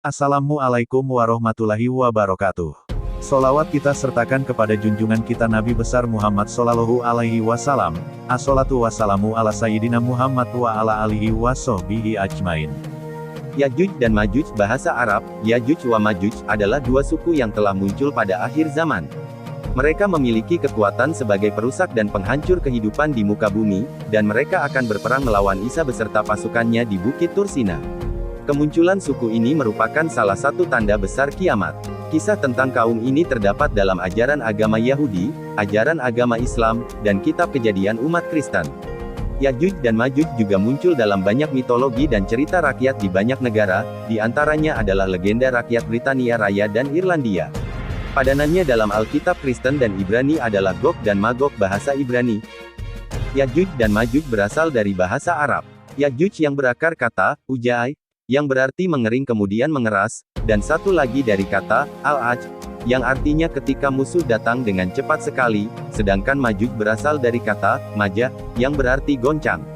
Assalamualaikum warahmatullahi wabarakatuh. Solawat kita sertakan kepada junjungan kita Nabi besar Muhammad Sallallahu Alaihi Wasallam. Assalatu wassalamu ala Sayyidina Muhammad wa ala alihi wa sahbihi ajmain. Yajuj dan Majuj. Bahasa Arab, Yajuj wa Majuj, adalah dua suku yang telah muncul pada akhir zaman. Mereka memiliki kekuatan sebagai perusak dan penghancur kehidupan di muka bumi, dan mereka akan berperang melawan Isa beserta pasukannya di Bukit Tursina. Kemunculan suku ini merupakan salah satu tanda besar kiamat. Kisah tentang kaum ini terdapat dalam ajaran agama Yahudi, ajaran agama Islam, dan kitab Kejadian umat Kristen. Yajuj dan Majuj juga muncul dalam banyak mitologi dan cerita rakyat di banyak negara, di antaranya adalah legenda rakyat Britania Raya dan Irlandia. Padanannya dalam Alkitab Kristen dan Ibrani adalah Gog dan Magog bahasa Ibrani. Yajuj dan Majuj berasal dari bahasa Arab. Yajuj yang berakar kata, ujai, yang berarti mengering kemudian mengeras, dan satu lagi dari kata, al-aj, yang artinya ketika musuh datang dengan cepat sekali, sedangkan Majuj berasal dari kata, maja, yang berarti goncang.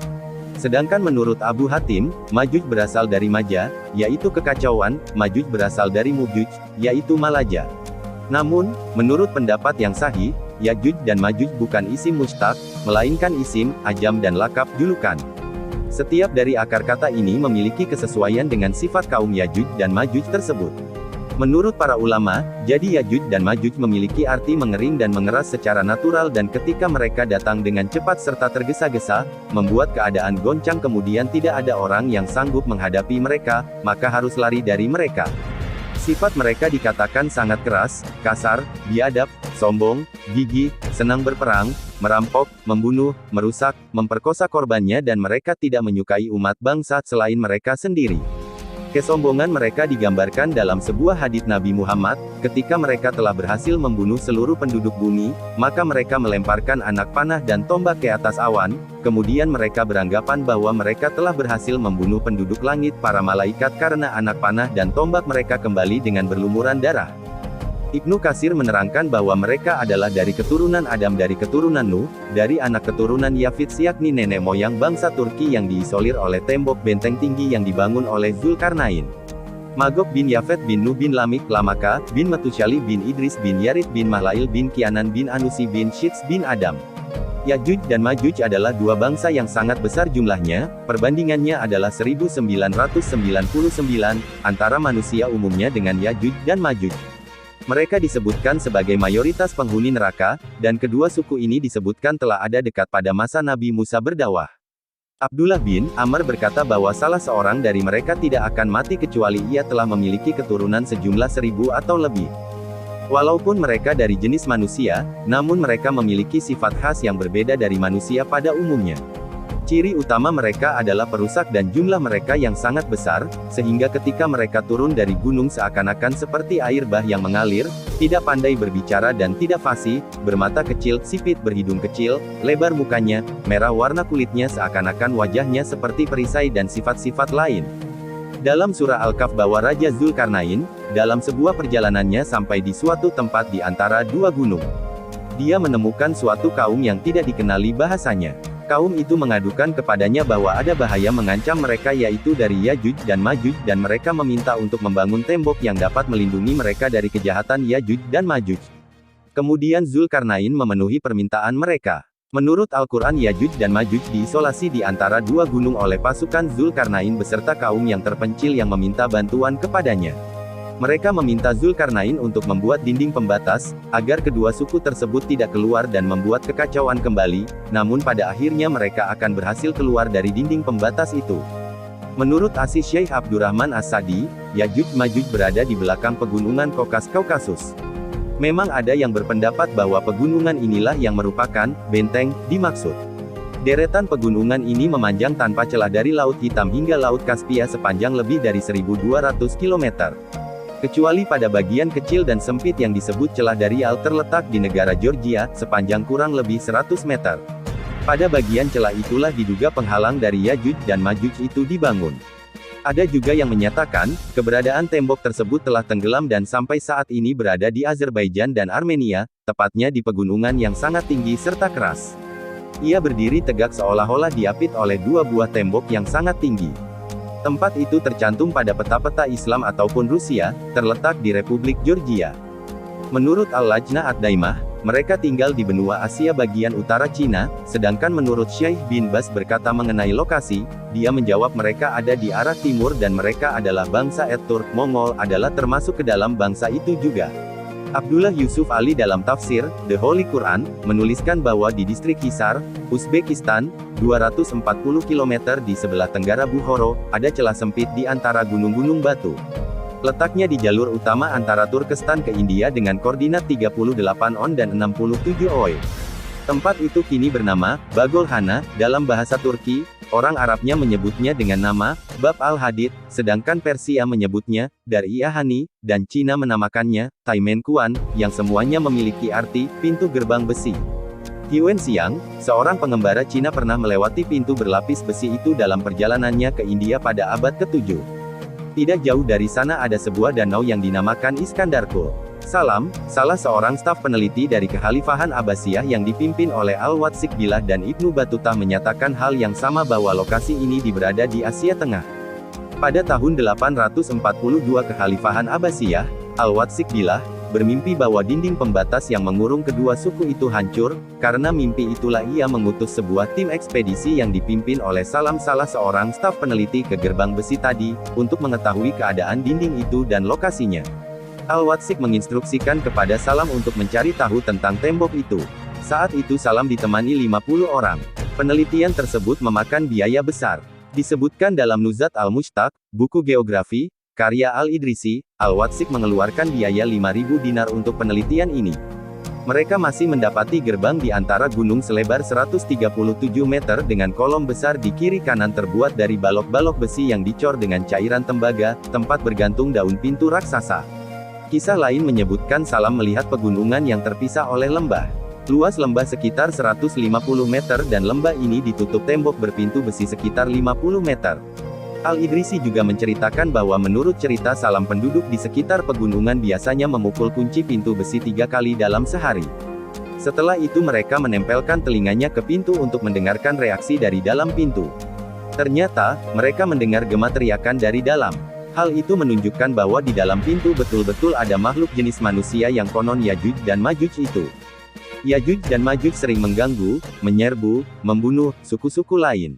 Sedangkan menurut Abu Hatim, Majuj berasal dari maja, yaitu kekacauan, Majuj berasal dari mujuj, yaitu malaja. Namun, menurut pendapat yang sahih, Yajuj dan Majuj bukan isim mustaq, melainkan isim, ajam dan lakap, julukan. Setiap dari akar kata ini memiliki kesesuaian dengan sifat kaum Yajuj dan Majuj tersebut. Menurut para ulama, jadi Yajuj dan Majuj memiliki arti mengering dan mengeras secara natural dan ketika mereka datang dengan cepat serta tergesa-gesa, membuat keadaan goncang kemudian tidak ada orang yang sanggup menghadapi mereka, maka harus lari dari mereka. Sifat mereka dikatakan sangat keras, kasar, biadab, sombong, gigih, senang berperang, merampok, membunuh, merusak, memperkosa korbannya dan mereka tidak menyukai umat bangsa selain mereka sendiri. Kesombongan mereka digambarkan dalam sebuah hadits Nabi Muhammad, ketika mereka telah berhasil membunuh seluruh penduduk bumi, maka mereka melemparkan anak panah dan tombak ke atas awan, kemudian mereka beranggapan bahwa mereka telah berhasil membunuh penduduk langit para malaikat karena anak panah dan tombak mereka kembali dengan berlumuran darah. Ibnu Katsir menerangkan bahwa mereka adalah dari keturunan Adam dari keturunan Nuh, dari anak keturunan Yafits yakni nenek moyang bangsa Turki yang diisolir oleh tembok benteng tinggi yang dibangun oleh Zulkarnain. Magog bin Yafet bin Nuh bin Lamik, Lamaka, bin Metusyali bin Idris bin Yarid bin Mahlail bin Kianan bin Anusi bin Syits bin Adam. Yajuj dan Majuj adalah dua bangsa yang sangat besar jumlahnya, perbandingannya adalah 1999, antara manusia umumnya dengan Yajuj dan Majuj. Mereka disebutkan sebagai mayoritas penghuni neraka, dan kedua suku ini disebutkan telah ada dekat pada masa Nabi Musa berdakwah. Abdullah bin Amr berkata bahwa salah seorang dari mereka tidak akan mati kecuali ia telah memiliki keturunan sejumlah 1000 atau lebih. Walaupun mereka dari jenis manusia, namun mereka memiliki sifat khas yang berbeda dari manusia pada umumnya. Ciri utama mereka adalah perusak dan jumlah mereka yang sangat besar, sehingga ketika mereka turun dari gunung seakan-akan seperti air bah yang mengalir, tidak pandai berbicara dan tidak fasih, bermata kecil, sipit berhidung kecil, lebar mukanya, merah warna kulitnya seakan-akan wajahnya seperti perisai dan sifat-sifat lain. Dalam surah Al-Kahf bahwa Raja Zulkarnain, dalam sebuah perjalanannya sampai di suatu tempat di antara dua gunung. Dia menemukan suatu kaum yang tidak dikenali bahasanya. Kaum itu mengadukan kepadanya bahwa ada bahaya mengancam mereka yaitu dari Yajuj dan Majuj dan mereka meminta untuk membangun tembok yang dapat melindungi mereka dari kejahatan Yajuj dan Majuj. Kemudian Zulkarnain memenuhi permintaan mereka. Menurut Al-Quran Yajuj dan Majuj diisolasi di antara dua gunung oleh pasukan Zulkarnain beserta kaum yang terpencil yang meminta bantuan kepadanya. Mereka meminta Zulkarnain untuk membuat dinding pembatas, agar kedua suku tersebut tidak keluar dan membuat kekacauan kembali, namun pada akhirnya mereka akan berhasil keluar dari dinding pembatas itu. Menurut Asy Syaikh Abdurrahman As-Sa'di, Yajuj Majuj berada di belakang pegunungan Kaukasus. Memang ada yang berpendapat bahwa pegunungan inilah yang merupakan benteng dimaksud. Deretan pegunungan ini memanjang tanpa celah dari Laut Hitam hingga Laut Kaspia sepanjang lebih dari 1200 km. Kecuali pada bagian kecil dan sempit yang disebut celah Darial terletak di negara Georgia, sepanjang kurang lebih 100 meter. Pada bagian celah itulah diduga penghalang dari Yajuj dan Majuj itu dibangun. Ada juga yang menyatakan, keberadaan tembok tersebut telah tenggelam dan sampai saat ini berada di Azerbaijan dan Armenia, tepatnya di pegunungan yang sangat tinggi serta keras. Ia berdiri tegak seolah-olah diapit oleh dua buah tembok yang sangat tinggi. Tempat itu tercantum pada peta-peta Islam ataupun Rusia, terletak di Republik Georgia. Menurut Al-Lajnah Ad-Daimah, mereka tinggal di benua Asia bagian utara Cina, sedangkan menurut Syekh bin Baz berkata mengenai lokasi, dia menjawab mereka ada di arah timur dan mereka adalah bangsa Turk Mongol adalah termasuk ke dalam bangsa itu juga. Abdullah Yusuf Ali dalam tafsir, The Holy Quran, menuliskan bahwa di distrik Hisar, Uzbekistan, 240 km di sebelah tenggara Bukhara, ada celah sempit di antara gunung-gunung batu. Letaknya di jalur utama antara Turkestan ke India dengan koordinat 38 on dan 67 oi. Tempat itu kini bernama Bagolhana, dalam bahasa Turki, orang Arabnya menyebutnya dengan nama Bab al-Hadid, sedangkan Persia menyebutnya Dar-i-Ahani, dan Cina menamakannya Taimenkuan, yang semuanya memiliki arti pintu gerbang besi. Yuan Xiang, seorang pengembara Cina pernah melewati pintu berlapis besi itu dalam perjalanannya ke India pada abad ke-7. Tidak jauh dari sana ada sebuah danau yang dinamakan Iskandarkul. Salam, salah seorang staf peneliti dari Kekhalifahan Abbasiyah yang dipimpin oleh Al-Watsiq Billah dan Ibnu Battuta menyatakan hal yang sama bahwa lokasi ini berada di Asia Tengah. Pada tahun 842 Kekhalifahan Abbasiyah, Al-Watsiq Billah bermimpi bahwa dinding pembatas yang mengurung kedua suku itu hancur, karena mimpi itulah ia mengutus sebuah tim ekspedisi yang dipimpin oleh Salam salah seorang staf peneliti ke gerbang besi tadi, untuk mengetahui keadaan dinding itu dan lokasinya. Al-Watsiq menginstruksikan kepada Salam untuk mencari tahu tentang tembok itu. Saat itu Salam ditemani 50 orang. Penelitian tersebut memakan biaya besar. Disebutkan dalam Nuzhat Al-Mushtaq, buku geografi, karya Al-Idrisi, Al-Watsiq mengeluarkan biaya 5.000 dinar untuk penelitian ini. Mereka masih mendapati gerbang di antara gunung selebar 137 meter dengan kolom besar di kiri kanan terbuat dari balok-balok besi yang dicor dengan cairan tembaga, tempat bergantung daun pintu raksasa. Kisah lain menyebutkan Salam melihat pegunungan yang terpisah oleh lembah. Luas lembah sekitar 150 meter dan lembah ini ditutup tembok berpintu besi sekitar 50 meter. Al-Idrisi juga menceritakan bahwa menurut cerita Salam penduduk di sekitar pegunungan biasanya memukul kunci pintu besi 3 kali dalam sehari. Setelah itu mereka menempelkan telinganya ke pintu untuk mendengarkan reaksi dari dalam pintu. Ternyata, mereka mendengar gema teriakan dari dalam. Hal itu menunjukkan bahwa di dalam pintu betul-betul ada makhluk jenis manusia yang konon Yajuj dan Majuj itu. Yajuj dan Majuj sering mengganggu, menyerbu, membunuh suku-suku lain.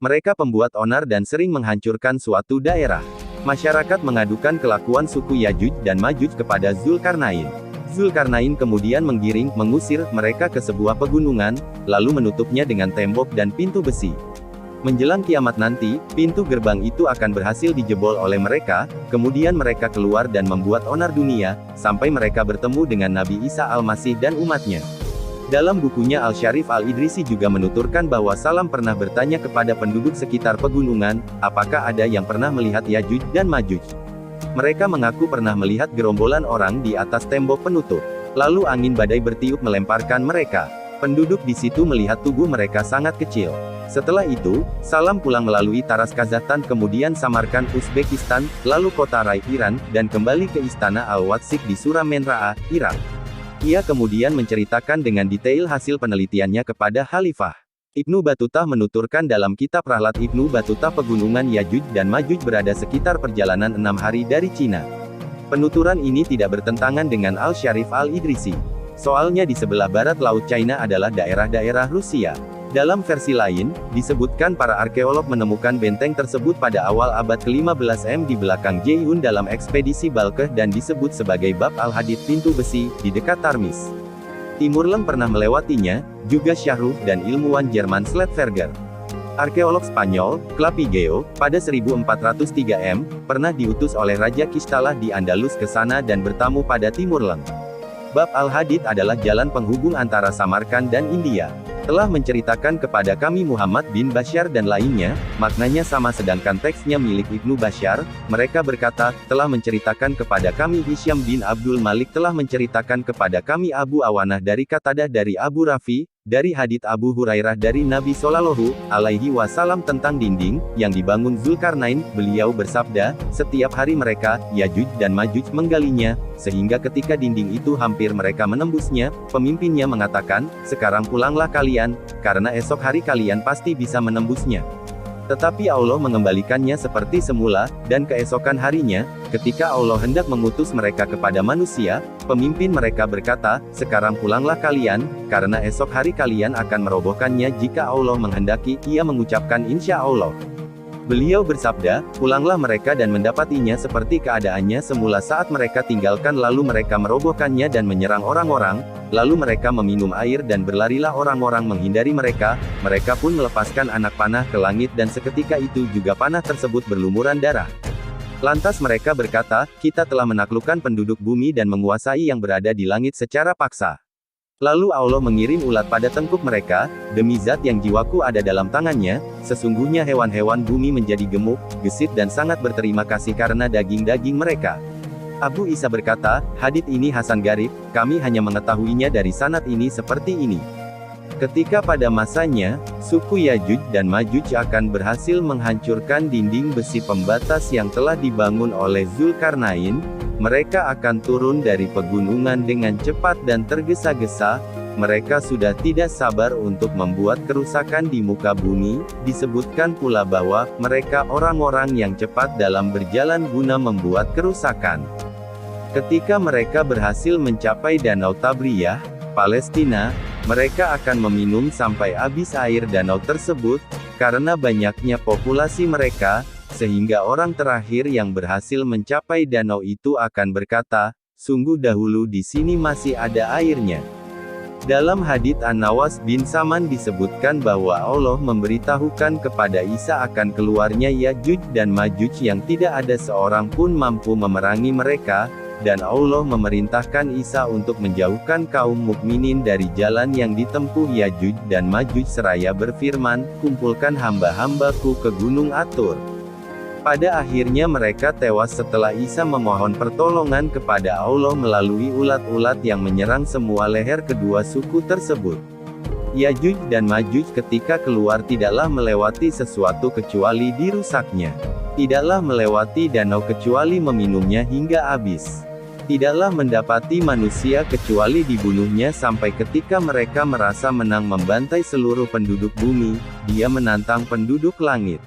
Mereka pembuat onar dan sering menghancurkan suatu daerah. Masyarakat mengadukan kelakuan suku Yajuj dan Majuj kepada Zulkarnain. Zulkarnain kemudian mengusir mereka ke sebuah pegunungan, lalu menutupnya dengan tembok dan pintu besi. Menjelang kiamat nanti, pintu gerbang itu akan berhasil dijebol oleh mereka, kemudian mereka keluar dan membuat onar dunia, sampai mereka bertemu dengan Nabi Isa Al-Masih dan umatnya. Dalam bukunya Al-Syarif Al-Idrisi juga menuturkan bahwa Salam pernah bertanya kepada penduduk sekitar pegunungan, apakah ada yang pernah melihat Yajuj dan Majuj. Mereka mengaku pernah melihat gerombolan orang di atas tembok penutup. Lalu angin badai bertiup melemparkan mereka. Penduduk di situ melihat tubuh mereka sangat kecil. Setelah itu, Salam pulang melalui Taras Kazakhstan kemudian Samarkand Uzbekistan, lalu kota Rai Iran, dan kembali ke istana Al-Watsiq di Suramenraa, Irak. Ia kemudian menceritakan dengan detail hasil penelitiannya kepada Khalifah. Ibnu Battuta menuturkan dalam kitab Rahlat Ibnu Battuta pegunungan Yajuj dan Majuj berada sekitar perjalanan 6 hari dari Cina. Penuturan ini tidak bertentangan dengan Al-Syarif Al-Idrisi. Soalnya di sebelah barat Laut China adalah daerah-daerah Rusia. Dalam versi lain, disebutkan para arkeolog menemukan benteng tersebut pada awal abad ke-15 M di belakang Jeiyun dalam ekspedisi Balkh dan disebut sebagai Bab al-Hadid pintu besi, di dekat Tarmis. Timurlen pernah melewatinya, juga Syahruh dan ilmuwan Jerman Sledverger. Arkeolog Spanyol, Clapigeo, pada 1403 M, pernah diutus oleh Raja Kistalah di Andalus ke sana dan bertamu pada Timurlen. Bab al-Hadid adalah jalan penghubung antara Samarkand dan India. Telah menceritakan kepada kami Muhammad bin Bashar dan lainnya, maknanya sama sedangkan teksnya milik Ibnu Bashar, mereka berkata, telah menceritakan kepada kami Hisyam bin Abdul Malik telah menceritakan kepada kami Abu Awanah dari Qatadah dari Abu Rafi, dari hadits Abu Hurairah dari Nabi Shallallahu Alaihi Wasallam tentang dinding, yang dibangun Zulkarnain, beliau bersabda, setiap hari mereka, Yajuj dan Majuj menggalinya, sehingga ketika dinding itu hampir mereka menembusnya, pemimpinnya mengatakan, sekarang pulanglah kalian, karena esok hari kalian pasti bisa menembusnya. Tetapi Allah mengembalikannya seperti semula, dan keesokan harinya, ketika Allah hendak mengutus mereka kepada manusia, pemimpin mereka berkata, "Sekarang pulanglah kalian, karena esok hari kalian akan merobohkannya jika Allah menghendaki." Ia mengucapkan insya Allah. Beliau bersabda, "Pulanglah mereka dan mendapatinya seperti keadaannya semula saat mereka tinggalkan, lalu mereka merobohkannya dan menyerang orang-orang, lalu mereka meminum air dan berlarilah orang-orang menghindari mereka, mereka pun melepaskan anak panah ke langit dan seketika itu juga panah tersebut berlumuran darah. Lantas mereka berkata, kita telah menaklukkan penduduk bumi dan menguasai yang berada di langit secara paksa. Lalu Allah mengirim ulat pada tengkuk mereka, demi zat yang jiwaku ada dalam tangannya, sesungguhnya hewan-hewan bumi menjadi gemuk, gesit dan sangat berterima kasih karena daging-daging mereka." Abu Isa berkata, hadits ini hasan garib, kami hanya mengetahuinya dari sanad ini seperti ini. Ketika pada masanya, suku Yajuj dan Majuj akan berhasil menghancurkan dinding besi pembatas yang telah dibangun oleh Zulkarnain, mereka akan turun dari pegunungan dengan cepat dan tergesa-gesa, mereka sudah tidak sabar untuk membuat kerusakan di muka bumi, disebutkan pula bahwa, mereka orang-orang yang cepat dalam berjalan guna membuat kerusakan. Ketika mereka berhasil mencapai Danau Tabriyah, Palestina, mereka akan meminum sampai habis air danau tersebut, karena banyaknya populasi mereka, sehingga orang terakhir yang berhasil mencapai danau itu akan berkata, sungguh dahulu di sini masih ada airnya. Dalam hadits An-Nawas bin Saman disebutkan bahwa Allah memberitahukan kepada Isa akan keluarnya Yajuj dan Majuj yang tidak ada seorang pun mampu memerangi mereka, dan Allah memerintahkan Isa untuk menjauhkan kaum mukminin dari jalan yang ditempuh Yajuj dan Majuj seraya berfirman, kumpulkan hamba-hambaku ke Gunung Atur. Pada akhirnya mereka tewas setelah Isa memohon pertolongan kepada Allah melalui ulat-ulat yang menyerang semua leher kedua suku tersebut. Yajuj dan Majuj ketika keluar tidaklah melewati sesuatu kecuali dirusaknya. Tidaklah melewati danau kecuali meminumnya hingga habis. Tidaklah mendapati manusia kecuali dibunuhnya sampai ketika mereka merasa menang membantai seluruh penduduk bumi, dia menantang penduduk langit.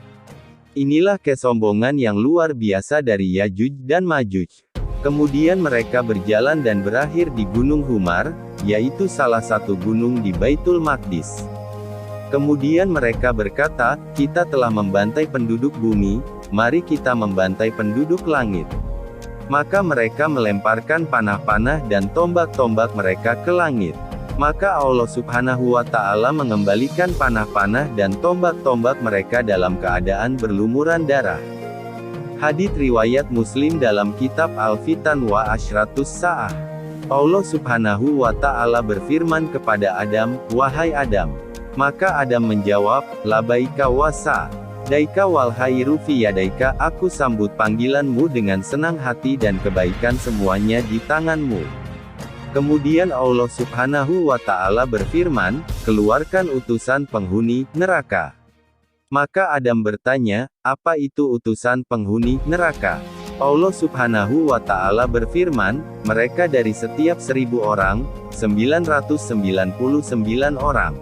Inilah kesombongan yang luar biasa dari Yajuj dan Majuj. Kemudian mereka berjalan dan berakhir di Gunung Humar, yaitu salah satu gunung di Baitul Maqdis. Kemudian mereka berkata, kita telah membantai penduduk bumi, mari kita membantai penduduk langit. Maka mereka melemparkan panah-panah dan tombak-tombak mereka ke langit. Maka Allah Subhanahu wa Ta'ala mengembalikan panah-panah dan tombak-tombak mereka dalam keadaan berlumuran darah. Hadits riwayat Muslim dalam kitab Al-Fitan wa Ashratus Sa'ah. Allah Subhanahu wa Ta'ala berfirman kepada Adam, wahai Adam. Maka Adam menjawab, labaika wa sa'daika wal khairu fi yadaika, aku sambut panggilanmu dengan senang hati dan kebaikan semuanya di tanganmu. Kemudian Allah Subhanahu wa Ta'ala berfirman, keluarkan utusan penghuni neraka. Maka Adam bertanya, apa itu utusan penghuni neraka? Allah Subhanahu wa Ta'ala berfirman, mereka dari setiap 1000 orang, 999 orang.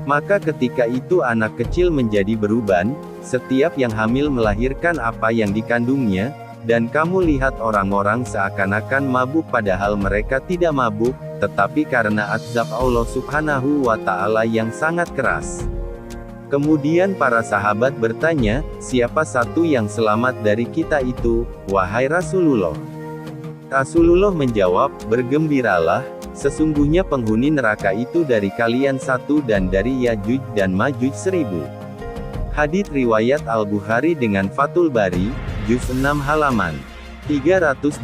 Maka ketika itu anak kecil menjadi beruban, setiap yang hamil melahirkan apa yang dikandungnya, dan kamu lihat orang-orang seakan-akan mabuk padahal mereka tidak mabuk, tetapi karena azab Allah Subhanahu wa Ta'ala yang sangat keras. Kemudian para sahabat bertanya, siapa satu yang selamat dari kita itu, wahai Rasulullah? Rasulullah menjawab, bergembiralah, sesungguhnya penghuni neraka itu dari kalian satu dan dari Yajuj dan Majuj 1000. Hadits riwayat Al-Bukhari dengan Fathul Bari, Juz 6 halaman 382.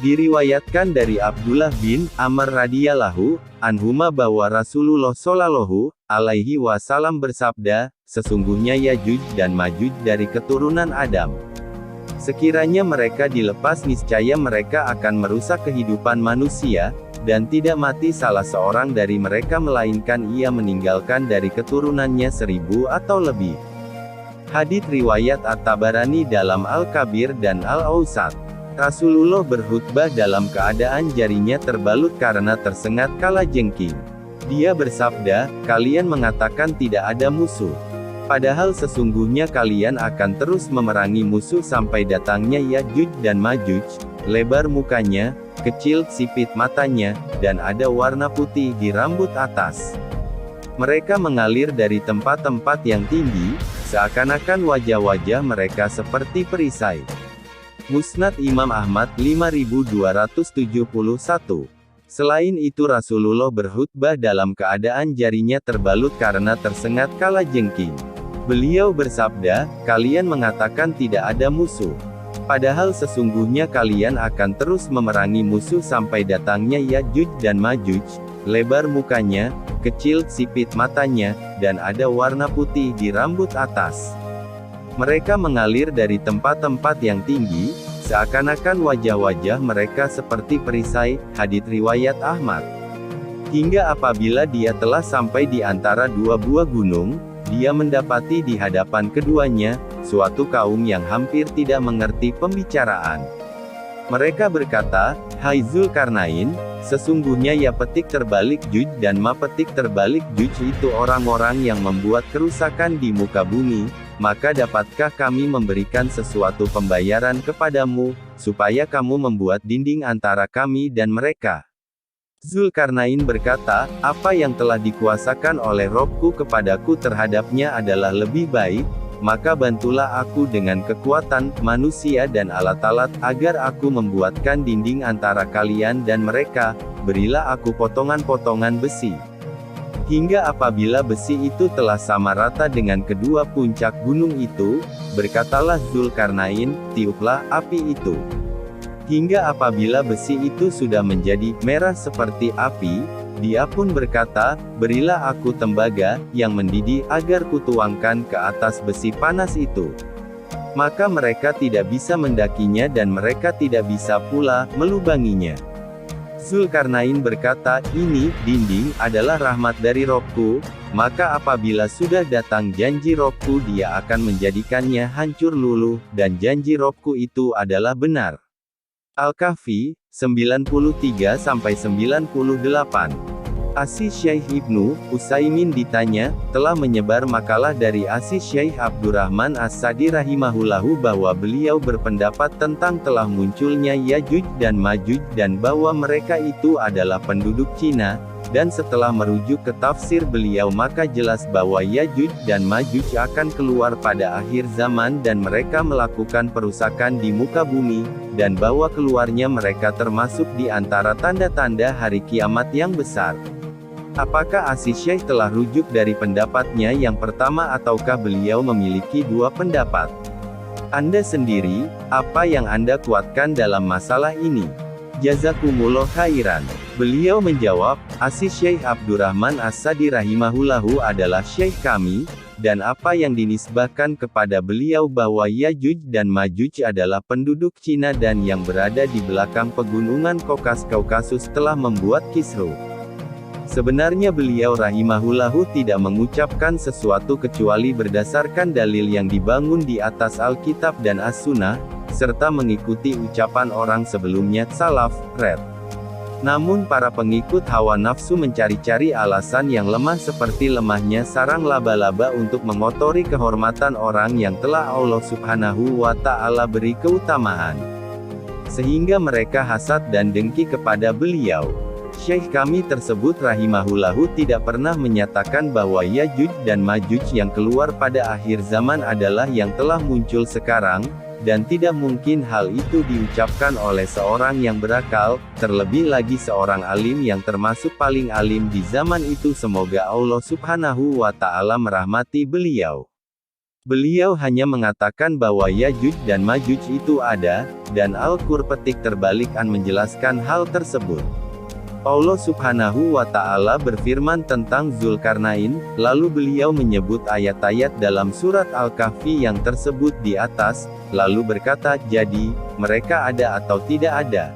Diriwayatkan dari Abdullah bin Amr radhiyallahu anhuma bahwa Rasulullah shallallahu alaihi wasallam bersabda, sesungguhnya Yajuj dan Majuj dari keturunan Adam. Sekiranya mereka dilepas niscaya mereka akan merusak kehidupan manusia, dan tidak mati salah seorang dari mereka melainkan ia meninggalkan dari keturunannya 1000 atau lebih. Hadits riwayat At-Tabarani dalam Al-Kabir dan Al-Awsat. Rasulullah berkhutbah dalam keadaan jarinya terbalut karena tersengat kalajengking. Dia bersabda, kalian mengatakan tidak ada musuh. Padahal sesungguhnya kalian akan terus memerangi musuh sampai datangnya Yajuj dan Majuj, lebar mukanya, kecil sipit matanya, dan ada warna putih di rambut atas. Mereka mengalir dari tempat-tempat yang tinggi, seakan-akan wajah-wajah mereka seperti perisai. Musnad Imam Ahmad 5271. Selain itu Rasulullah berkhutbah dalam keadaan jarinya terbalut karena tersengat kalajengking. Beliau bersabda, kalian mengatakan tidak ada musuh. Padahal sesungguhnya kalian akan terus memerangi musuh sampai datangnya Yajuj dan Majuj, lebar mukanya, kecil sipit matanya, dan ada warna putih di rambut atas. Mereka mengalir dari tempat-tempat yang tinggi, seakan-akan wajah-wajah mereka seperti perisai, hadits riwayat Ahmad. Hingga apabila dia telah sampai di antara dua buah gunung, dia mendapati di hadapan keduanya, suatu kaum yang hampir tidak mengerti pembicaraan. Mereka berkata, "Hai Zulkarnain, sesungguhnya ya petik terbalik Juj dan ma petik terbalik Juj itu orang-orang yang membuat kerusakan di muka bumi, maka dapatkah kami memberikan sesuatu pembayaran kepadamu, supaya kamu membuat dinding antara kami dan mereka?" Zulkarnain berkata, "Apa yang telah dikuasakan oleh Robku kepadaku terhadapnya adalah lebih baik, maka bantulah aku dengan kekuatan manusia dan alat-alat, agar aku membuatkan dinding antara kalian dan mereka, berilah aku potongan-potongan besi. Hingga apabila besi itu telah sama rata dengan kedua puncak gunung itu, berkatalah Zulkarnain, tiuplah api itu. Hingga apabila besi itu sudah menjadi merah seperti api, dia pun berkata, berilah aku tembaga, yang mendidih, agar kutuangkan ke atas besi panas itu. Maka mereka tidak bisa mendakinya dan mereka tidak bisa pula melubanginya. Zulkarnain berkata, ini, dinding, adalah rahmat dari Robku, maka apabila sudah datang janji Robku dia akan menjadikannya hancur luluh, dan janji Robku itu adalah benar. Al-Kahfi, 93-98. Asy Syaikh Ibnu Utsaimin ditanya, telah menyebar makalah dari Asy Syaikh Abdurrahman As-Sa'di rahimahullahu bahwa beliau berpendapat tentang telah munculnya Yajuj dan Majuj dan bahwa mereka itu adalah penduduk Cina, dan setelah merujuk ke tafsir beliau maka jelas bahwa Yajuj dan Majuj akan keluar pada akhir zaman dan mereka melakukan perusakan di muka bumi, dan bahwa keluarnya mereka termasuk di antara tanda-tanda hari kiamat yang besar. Apakah Asy Syaikh telah rujuk dari pendapatnya yang pertama ataukah beliau memiliki dua pendapat? Anda sendiri, apa yang Anda kuatkan dalam masalah ini? Jazakumullah khairan. Beliau menjawab, Asy Syaikh Abdurrahman As-Sa'di rahimahullahu adalah syekh kami, dan apa yang dinisbahkan kepada beliau bahwa Yajuj dan Majuj adalah penduduk Cina dan yang berada di belakang pegunungan Kaukasus telah membuat kisruh. Sebenarnya beliau rahimahullahu tidak mengucapkan sesuatu kecuali berdasarkan dalil yang dibangun di atas Alkitab dan As-Sunnah, serta mengikuti ucapan orang sebelumnya, salaf, red. Namun para pengikut hawa nafsu mencari-cari alasan yang lemah seperti lemahnya sarang laba-laba untuk mengotori kehormatan orang yang telah Allah Subhanahu wa Ta'ala beri keutamaan. Sehingga mereka hasad dan dengki kepada beliau. Syekh kami tersebut rahimahullahu tidak pernah menyatakan bahwa Yajuj dan Majuj yang keluar pada akhir zaman adalah yang telah muncul sekarang, dan tidak mungkin hal itu diucapkan oleh seorang yang berakal, terlebih lagi seorang alim yang termasuk paling alim di zaman itu. Semoga Allah Subhanahu wa Ta'ala merahmati beliau. Beliau hanya mengatakan bahwa Yajuj dan Majuj itu ada, dan Al-Qur'an petik terbalik menjelaskan hal tersebut. Allah Subhanahu wa Ta'ala berfirman tentang Zulkarnain, lalu beliau menyebut ayat-ayat dalam surat Al-Kahfi yang tersebut di atas, lalu berkata, jadi, mereka ada atau tidak ada?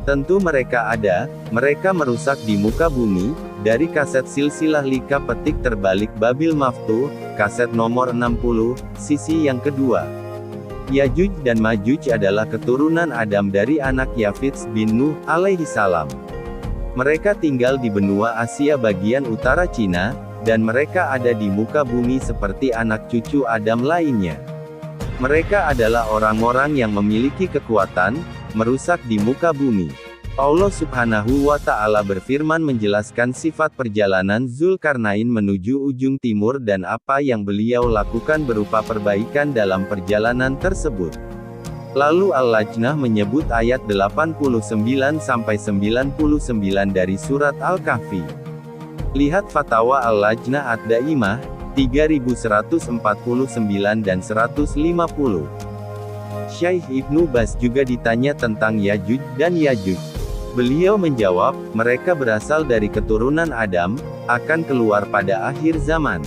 Tentu mereka ada, mereka merusak di muka bumi. Dari kaset silsilah Lika petik terbalik Babil Maftuh, kaset nomor 60, sisi yang kedua. Yajuj dan Majuj adalah keturunan Adam dari anak Yafits bin Nuh alaihi salam. Mereka tinggal di benua Asia bagian utara Cina, dan mereka ada di muka bumi seperti anak cucu Adam lainnya. Mereka adalah orang-orang yang memiliki kekuatan, merusak di muka bumi. Allah Subhanahu wa Ta'ala berfirman menjelaskan sifat perjalanan Zulkarnain menuju ujung timur dan apa yang beliau lakukan berupa perbaikan dalam perjalanan tersebut. Lalu Al-Lajnah menyebut ayat 89-99 dari surat Al-Kahfi. Lihat Fatwa Al-Lajnah Ad-Daimah, 3149 dan 150. Syekh Ibnu Baz juga ditanya tentang Yajuj dan Yajuj. Beliau menjawab, mereka berasal dari keturunan Adam, akan keluar pada akhir zaman.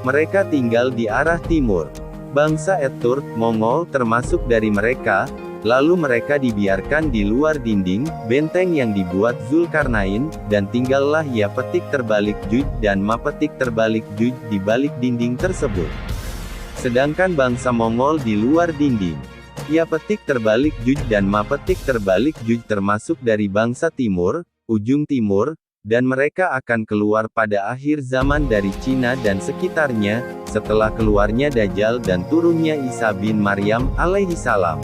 Mereka tinggal di arah timur. Bangsa Turk, Mongol termasuk dari mereka, lalu mereka dibiarkan di luar dinding, benteng yang dibuat Zulkarnain, dan tinggallah ya petik terbalik Juj dan ma petik terbalik Juj di balik dinding tersebut. Sedangkan bangsa Mongol di luar dinding. Ya petik terbalik Juj dan ma petik terbalik Juj termasuk dari bangsa timur, ujung timur, dan mereka akan keluar pada akhir zaman dari Cina dan sekitarnya, setelah keluarnya Dajjal dan turunnya Isa bin Maryam alaihissalam.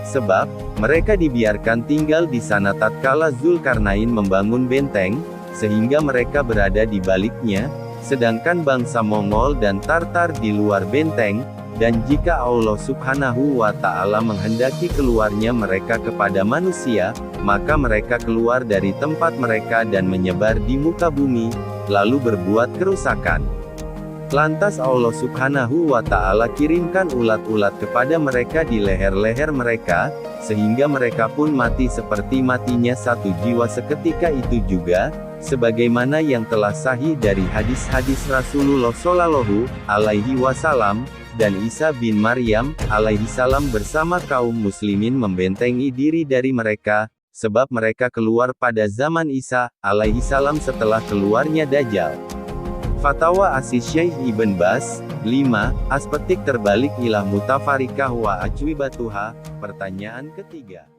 Sebab, mereka dibiarkan tinggal di sana tatkala Zulkarnain membangun benteng, sehingga mereka berada di baliknya, sedangkan bangsa Mongol dan Tartar di luar benteng, dan jika Allah Subhanahu wa Ta'ala menghendaki keluarnya mereka kepada manusia, maka mereka keluar dari tempat mereka dan menyebar di muka bumi, lalu berbuat kerusakan. Lantas Allah Subhanahu wa Ta'ala kirimkan ulat-ulat kepada mereka di leher-leher mereka, sehingga mereka pun mati seperti matinya satu jiwa seketika itu juga, sebagaimana yang telah sahih dari hadis-hadis Rasulullah Shallallahu alaihi wasallam, dan Isa bin Maryam alaihissalam bersama kaum muslimin membentengi diri dari mereka, sebab mereka keluar pada zaman Isa alaihissalam setelah keluarnya Dajjal. Fatwa Asis Syekh Ibn Baz, 5, Aspetik terbalik ilah mutafarikah wa ajwibatuha, pertanyaan ketiga.